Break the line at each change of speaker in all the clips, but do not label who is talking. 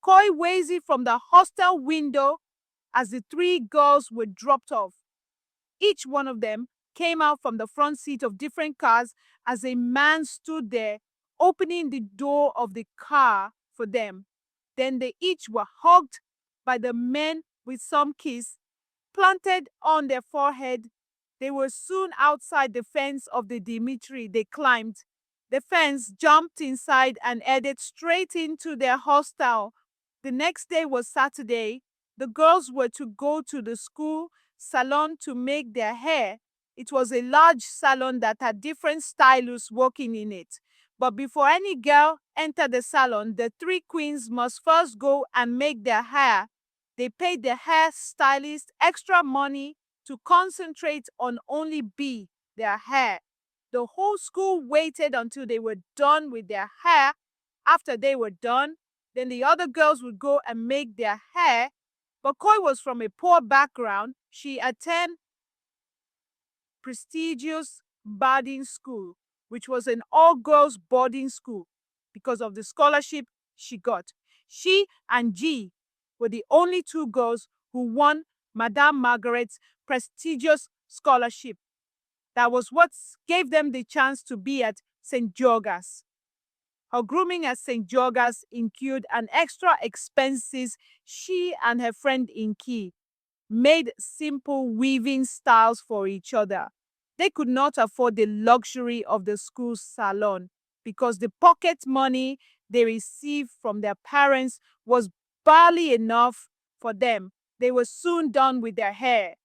Koi waved from the hostel window as the three girls were dropped off. Each one of them came out from the front seat of different cars as a man stood there opening the door of the car for them. Then they each were hugged by the men with some kiss planted on their forehead. They were soon outside the fence of the dormitory they climbed. The fence jumped inside and headed straight into their hostel. The next day was Saturday. The girls were to go to the school salon to make their hair. It was a large salon that had different stylists working in it. But before any girl entered the salon, the three queens must first go and make their hair. They paid the hair stylist extra money to concentrate on only their hair. The whole school waited until they were done with their hair. After they were done, then the other girls would go and make their hair. But Koi was from a poor background. She attended prestigious boarding school, which was an all-girls boarding school. Because of the scholarship she got, she and G were the only two girls who won Madame Margaret's prestigious scholarship. That was what gave them the chance to be at St. George's. Her grooming at St. George's included an extra expenses. She and her friend Inky made simple weaving styles for each other. They could not afford the luxury of the school salon because the pocket money they received from their parents was barely enough for them. They were soon done with their hair.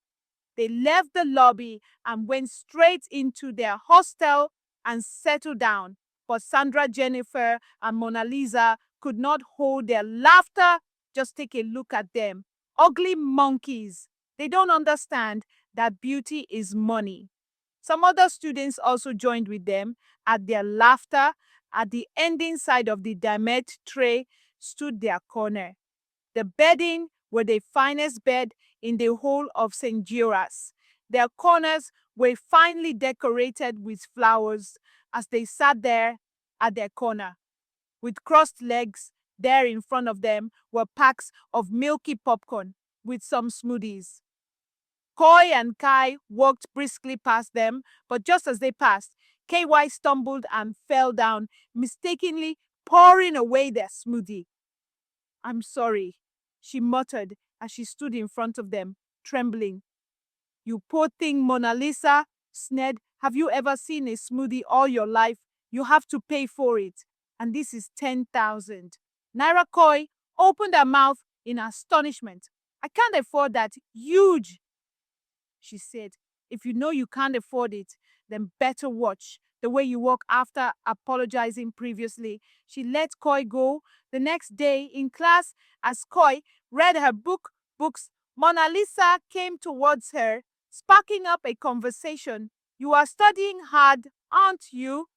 They left the lobby and went straight into their hostel and settled down. But Sandra, Jennifer, and Mona Lisa could not hold their laughter. Just take a look at them. Ugly monkeys. They don't understand that beauty is money. Some other students also joined with them at their laughter. At the ending side of the dimet tray stood their corner. The bedding were the finest bed in the whole of St. George's. Their corners were finely decorated with flowers as they sat there at their corner. With crossed legs, there in front of them were packs of milky popcorn with some smoothies. Koi and Kai walked briskly past them, but just as they passed, KY stumbled and fell down, mistakenly pouring away their smoothie. "I'm sorry," she muttered as she stood in front of them, trembling. "You poor thing, Mona Lisa," sneered. "Have you ever seen a smoothie all your life? You have to pay for it. And this is 10,000. Naira Koi opened her mouth in astonishment. "I can't afford that. Huge," she said. "If you know you can't afford it, then better watch the way you walk." After apologizing previously, she let Koi go. The next day in class, as Koi read her books, Mona Lisa came towards her, sparking up a conversation. "You are studying hard, aren't you?"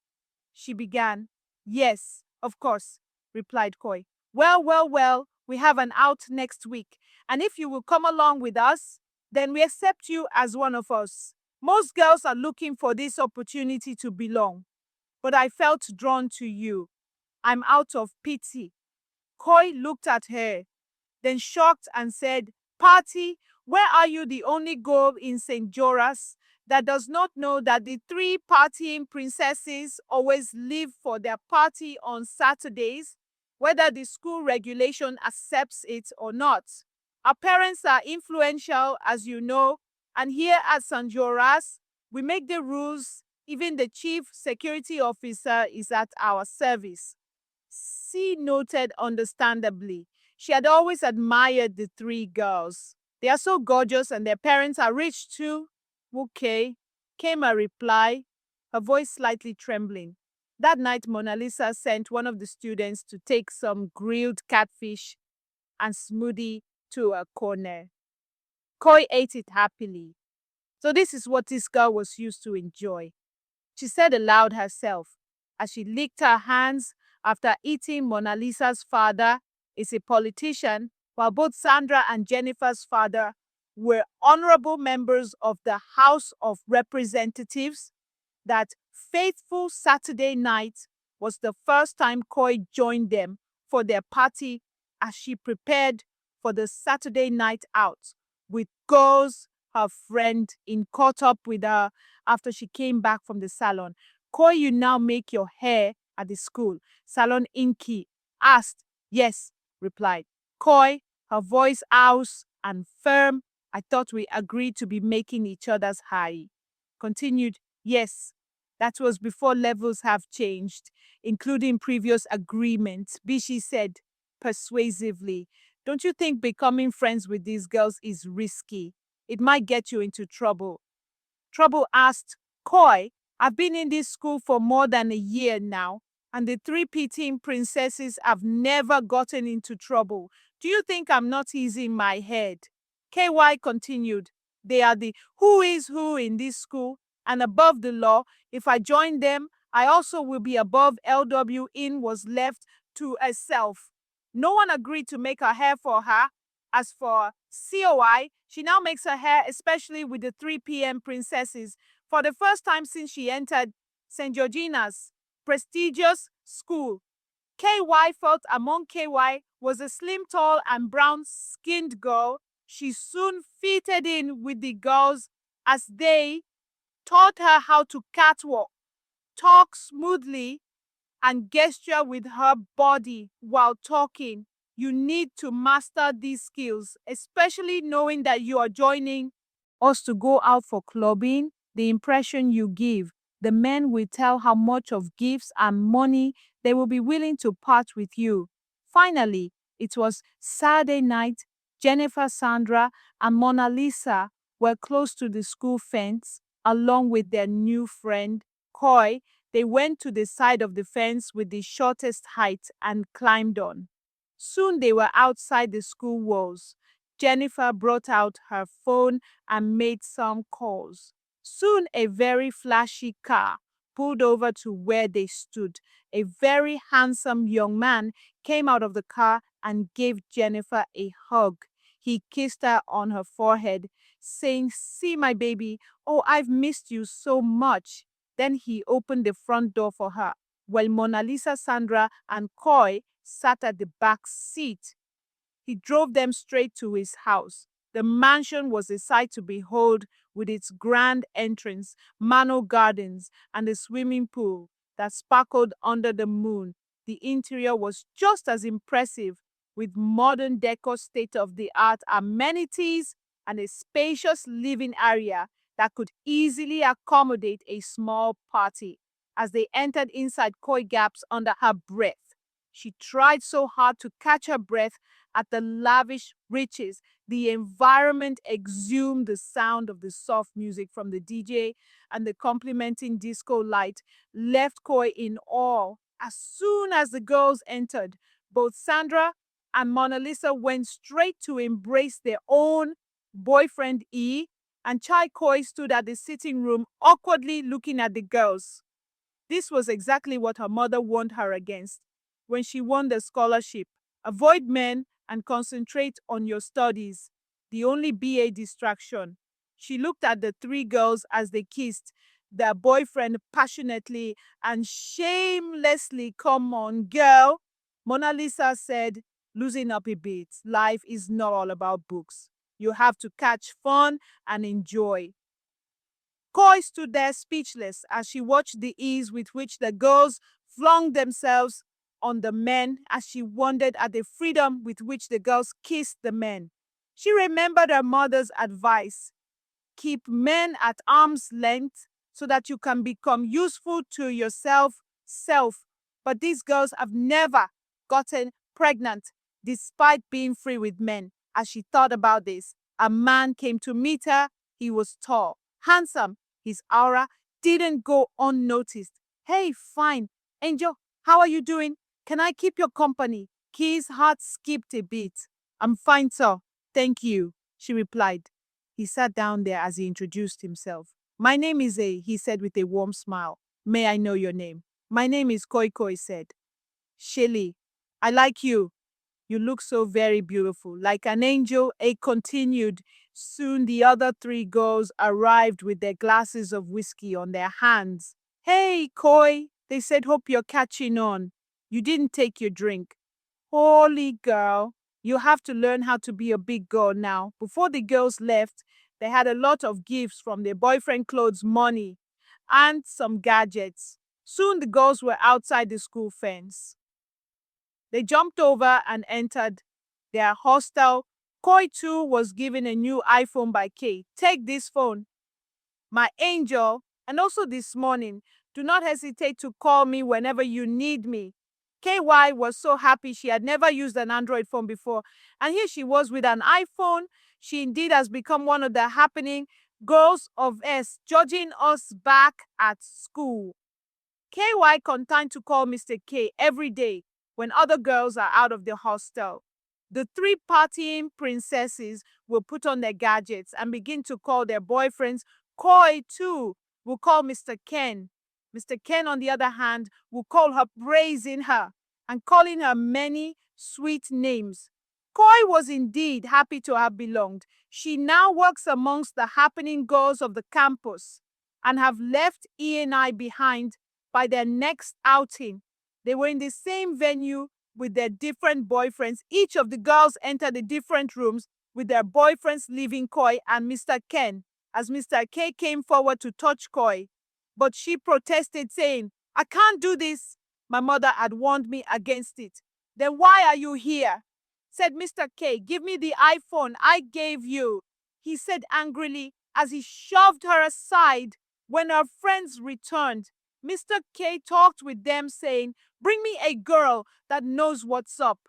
she began. "Yes, of course," replied Koi. Well, we have an out next week, and if you will come along with us, then we accept you as one of us. Most girls are looking for this opportunity to belong, but I felt drawn to you. I'm out of pity." Koi looked at her, then shocked and said, "Party? Where are you the only girl in St. George's that does not know that the three partying princesses always leave for their party on Saturdays, whether the school regulation accepts it or not? Our parents are influential, as you know, and here at St. George's, we make the rules. Even the chief security officer is at our service." C noted understandably. She had always admired the three girls. "They are so gorgeous and their parents are rich too." "Okay," came a reply, her voice slightly trembling. That night, Mona Lisa sent one of the students to take some grilled catfish and smoothie to a corner. Koi ate it happily. So this is what this girl was used to enjoy, she said aloud herself as she licked her hands after eating. Mona Lisa's father is a politician, while both Sandra and Jennifer's father were honorable members of the House of Representatives. That faithful Saturday night was the first time Koi joined them for their party as she prepared for the Saturday night out with girls her friend in caught up with her after she came back from the salon. Koi, you now make your hair at the school? Salon Inky asked. Yes, replied Koi, her voice hoarse and firm. I thought we agreed to be making each other's high. Continued. Yes, that was before levels have changed, including previous agreements, Bishi said persuasively. Don't you think becoming friends with these girls is risky? It might get you into trouble. Trouble asked Koi. I've been in this school for more than a year now, and the three P-team princesses have never gotten into trouble. Do you think I'm not easy in my head? KY continued. They are the who is who in this school and above the law. If I join them, I also will be above LW. In was left to herself. No one agreed to make her hair for her. As for COI, she now makes her hair, especially with the 3 p.m. princesses, for the first time since she entered St. Georgina's prestigious school. KY felt among KY was a slim, tall, and brown-skinned girl. She soon fitted in with the girls as they taught her how to catwalk, talk smoothly, and gesture with her body while talking. You need to master these skills, especially knowing that you are joining us to go out for clubbing. The impression you give, the men will tell how much of gifts and money they will be willing to part with you. Finally, it was Saturday night. Jennifer, Sandra, and Mona Lisa were close to the school fence, along with their new friend, Koi. They went to the side of the fence with the shortest height and climbed on. Soon they were outside the school walls. Jennifer brought out her phone and made some calls. Soon a very flashy car pulled over to where they stood. A very handsome young man came out of the car and gave Jennifer a hug. He kissed her on her forehead, saying, "See, my baby, oh, I've missed you so much." Then he opened the front door for her, while Mona Lisa, Sandra, and Koi sat at the back seat. He drove them straight to his house. The mansion was a sight to behold, with its grand entrance, manor gardens, and a swimming pool that sparkled under the moon. The interior was just as impressive, with modern decor, state-of-the-art amenities, and a spacious living area that could easily accommodate a small party. As they entered inside, Koi gasped under her breath. She tried so hard to catch her breath at the lavish riches. The environment exhumed the sound of the soft music from the DJ, and the complementing disco light left Koi in awe. As soon as the girls entered, both Sandra and Mona Lisa went straight to embrace their own boyfriend E, and Chai Koi stood at the sitting room awkwardly looking at the girls. This was exactly what her mother warned her against when she won the scholarship. Avoid men and concentrate on your studies, the only BA distraction. She looked at the three girls as they kissed their boyfriend passionately and shamelessly. Come on, girl, Mona Lisa said, losing up a bit. Life is not all about books. You have to catch fun and enjoy. Koi stood there speechless as she watched the ease with which the girls flung themselves on the men, as she wondered at the freedom with which the girls kissed the men. She remembered her mother's advice: keep men at arm's length so that you can become useful to yourself. But these girls have never gotten pregnant despite being free with men. As she thought about this, a man came to meet her. He was tall, handsome. His aura didn't go unnoticed. Hey, fine. Angel, how are you doing? Can I keep your company? Key's heart skipped a bit. I'm fine, sir. Thank you, she replied. He sat down there as he introduced himself. My name is A, he said with a warm smile. May I know your name? My name is Koi Koi said. Shelly, I like you. You look so very beautiful, like an angel, A continued. Soon the other three girls arrived with their glasses of whiskey on their hands. Hey, Koi, they said, hope you're catching on. You didn't take your drink. Holy girl, you have to learn how to be a big girl now. Before the girls left, they had a lot of gifts from their boyfriend clothes money and some gadgets. Soon the girls were outside the school fence. They jumped over and entered their hostel. Koi too was given a new iPhone by Kay. Take this phone, my angel, and also this morning, do not hesitate to call me whenever you need me. KY was so happy she had never used an Android phone before, and here she was with an iPhone. She indeed has become one of the happening girls of S, judging us back at school. KY continued to call Mr. K every day when other girls are out of the hostel. The three partying princesses will put on their gadgets and begin to call their boyfriends. Koi, too, will call Mr. Ken. Mr. Ken, on the other hand, will call her, praising her and calling her many sweet names. Koi was indeed happy to have belonged. She now works amongst the happening girls of the campus and have left E&I behind by their next outing. They were in the same venue with their different boyfriends. Each of the girls entered the different rooms with their boyfriends leaving Koi and Mr. Ken as Mr. K came forward to touch Koi. But she protested, saying, I can't do this. My mother had warned me against it. Then why are you here? Said Mr. K, give me the iPhone I gave you. He said angrily as he shoved her aside. When her friends returned, Mr. K talked with them, saying, bring me a girl that knows what's up.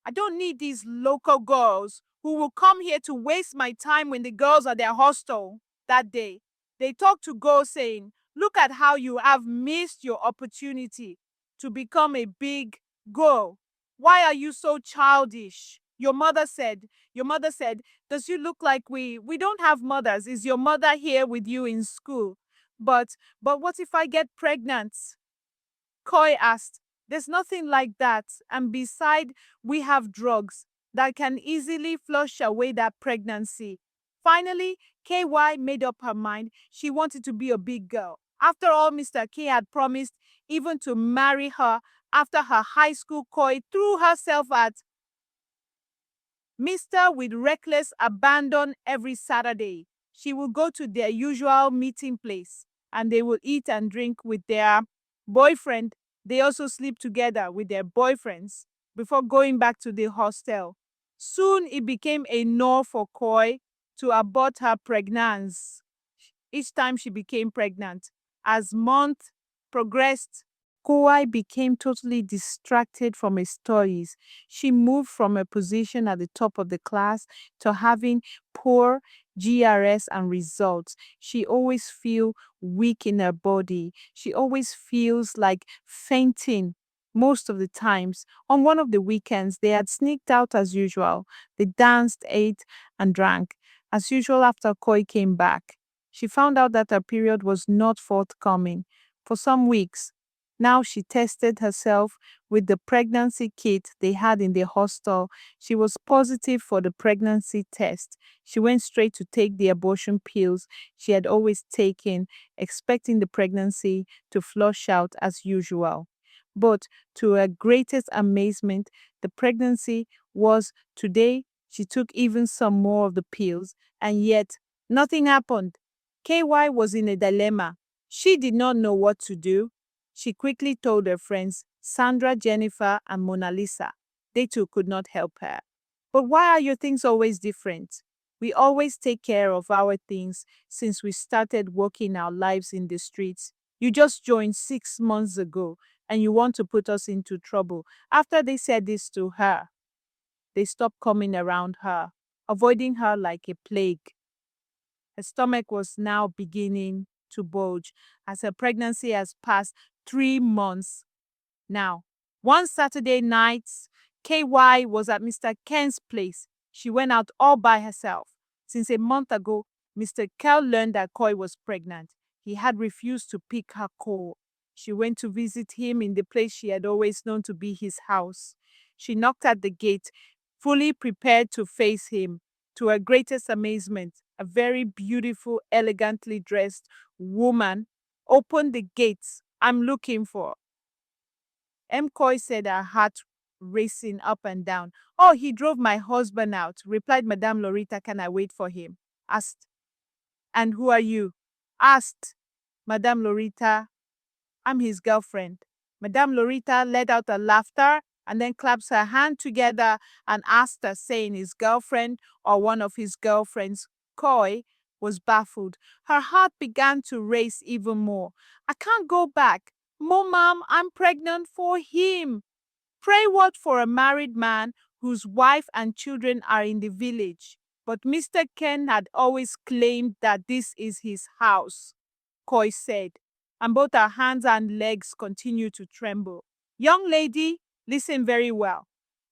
I don't need these local girls who will come here to waste my time when the girls are at their hostel. That day, they talked to Go, saying, look at how you have missed your opportunity to become a big girl. Why are you so childish? Your mother said, does you look like we don't have mothers? Is your mother here with you in school? But what if I get pregnant? Koi asked. There's nothing like that. And beside, we have drugs that can easily flush away that pregnancy. Finally, KY made up her mind she wanted to be a big girl. After all, Mr. K had promised even to marry her after her high school. Koi threw herself at Mr. with reckless abandon every Saturday. She will go to their usual meeting place and they will eat and drink with their boyfriend. They also sleep together with their boyfriends before going back to the hostel. Soon it became a no for Koi to abort her pregnancy each time she became pregnant. As months progressed, Koi became totally distracted from her studies. She moved from a position at the top of the class to having poor GRS and results. She always feels weak in her body. She always feels like fainting. Most of the times, on one of the weekends, they had sneaked out as usual. They danced, ate, and drank. As usual, after Koi came back, she found out that her period was not forthcoming for some weeks. Now she tested herself with the pregnancy kit they had in the hostel. She was positive for the pregnancy test. She went straight to take the abortion pills she had always taken, expecting the pregnancy to flush out as usual. But to her greatest amazement, the pregnancy was today. She took even some more of the pills, and yet nothing happened. KY was in a dilemma. She did not know what to do. She quickly told her friends, Sandra, Jennifer, and Mona Lisa. They too could not help her. But why are your things always different? We always take care of our things since we started working our lives in the streets. You just joined 6 months ago and you want to put us into trouble. After they said this to her, they stopped coming around her, avoiding her like a plague. Her stomach was now beginning to bulge as her pregnancy has passed 3 months now. One Saturday night, KY was at Mr. Ken's place. She went out all by herself. Since a month ago, Mr. Kel learned that Koi was pregnant. He had refused to pick her call. She went to visit him in the place she had always known to be his house. She knocked at the gate, fully prepared to face him. To her greatest amazement, a very beautiful, elegantly dressed woman opened the gates. I'm looking for. Koi said her heart racing up and down. Oh, he drove my husband out, replied Madame Lorita. Can I wait for him? Asked. And who are you? Asked Madame Lorita. I'm his girlfriend. Madame Lorita let out a laughter and then claps her hand together and asked her, saying his girlfriend or one of his girlfriends. Coy was baffled. Her heart began to race even more. I can't go back. Mom, I'm pregnant for him. Pray what for a married man whose wife and children are in the village. But Mr. Ken had always claimed that this is his house, Coy said, and both her hands and legs continued to tremble. Young lady, listen very well.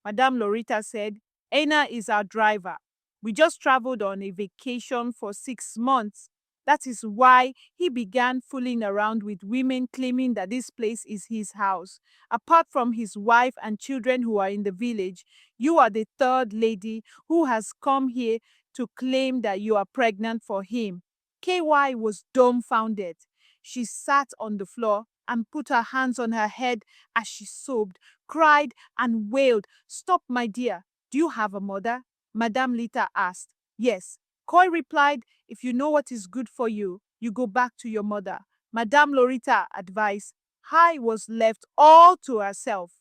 Madame Lorita said, Aina is our driver. We just traveled on a vacation for 6 months. That is why he began fooling around with women claiming that this place is his house. Apart from his wife and children who are in the village, you are the third lady who has come here to claim that you are pregnant for him. KY was dumbfounded. She sat on the floor and put her hands on her head as she sobbed, cried, and wailed. Stop, my dear. Do you have a mother? Madame Lita asked. Yes. Coy replied, if you know what is good for you, you go back to your mother. Madame Lorita advised. Hai was left all to herself.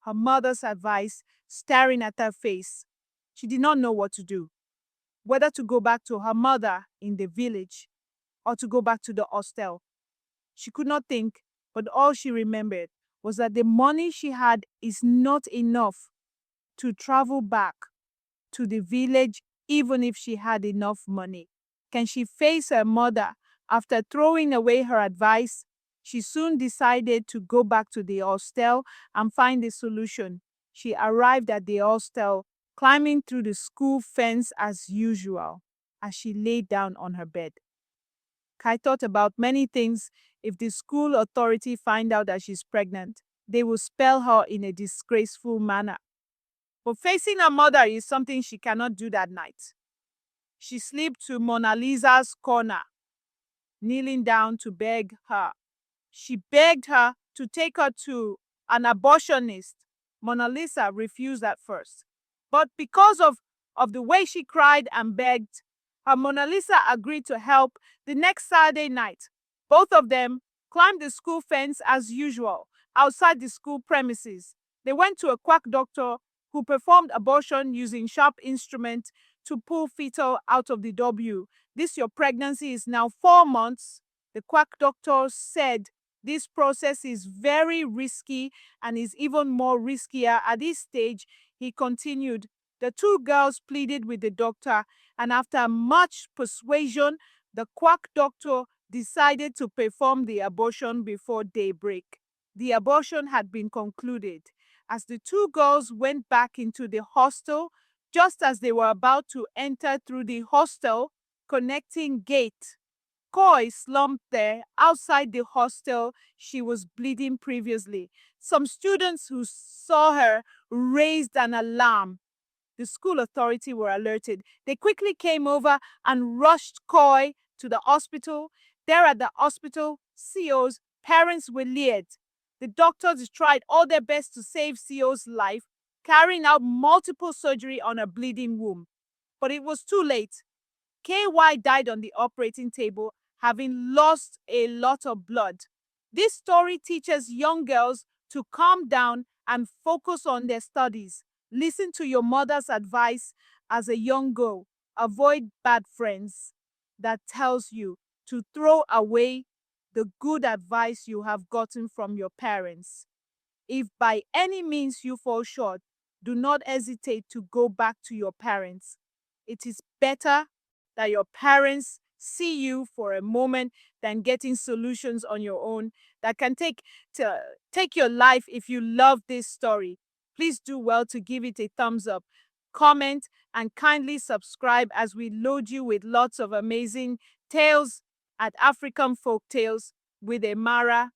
Her mother's advice staring at her face. She did not know what to do, whether to go back to her mother in the village or to go back to the hostel. She could not think, but all she remembered was that the money she had is not enough to travel back to the village even if she had enough money. Can she face her mother after throwing away her advice? She soon decided to go back to the hostel and find a solution. She arrived at the hostel, climbing through the school fence as usual, as she lay down on her bed. Kai thought about many things. If the school authority find out that she's pregnant, they will expel her in a disgraceful manner. But facing her mother is something she cannot do that night. She slipped to Mona Lisa's corner, kneeling down to beg her. She begged her to take her to an abortionist. Mona Lisa refused at first. But because of the way she cried and begged, her Mona Lisa agreed to help. The next Saturday night, both of them climbed the school fence as usual, outside the school premises. They went to a quack doctor who performed abortion using sharp instruments to pull fetal out of the W. Your pregnancy is now 4 months. The quack doctor said this process is very risky and is even more riskier at this stage. He continued. The two girls pleaded with the doctor, and after much persuasion, the quack doctor decided to perform the abortion before daybreak. The abortion had been concluded. As the two girls went back into the hostel, just as they were about to enter through the hostel connecting gate, Coy slumped there outside the hostel. She was bleeding previously. Some students who saw her raised an alarm. The school authority were alerted. They quickly came over and rushed Coy to the hospital. There at the hospital, CO's parents were leered. The doctors tried all their best to save CO's life, carrying out multiple surgery on a bleeding womb. But it was too late. KY died on the operating table, having lost a lot of blood. This story teaches young girls to calm down and focus on their studies. Listen to your mother's advice as a young girl. Avoid bad friends that tells you to throw away the good advice you have gotten from your parents. If by any means you fall short, do not hesitate to go back to your parents. It is better that your parents see you for a moment than getting solutions on your own that can take your life. If you love this story, please do well to give it a thumbs up, comment, and kindly subscribe as we load you with lots of amazing tales at African Folk Tales with Amara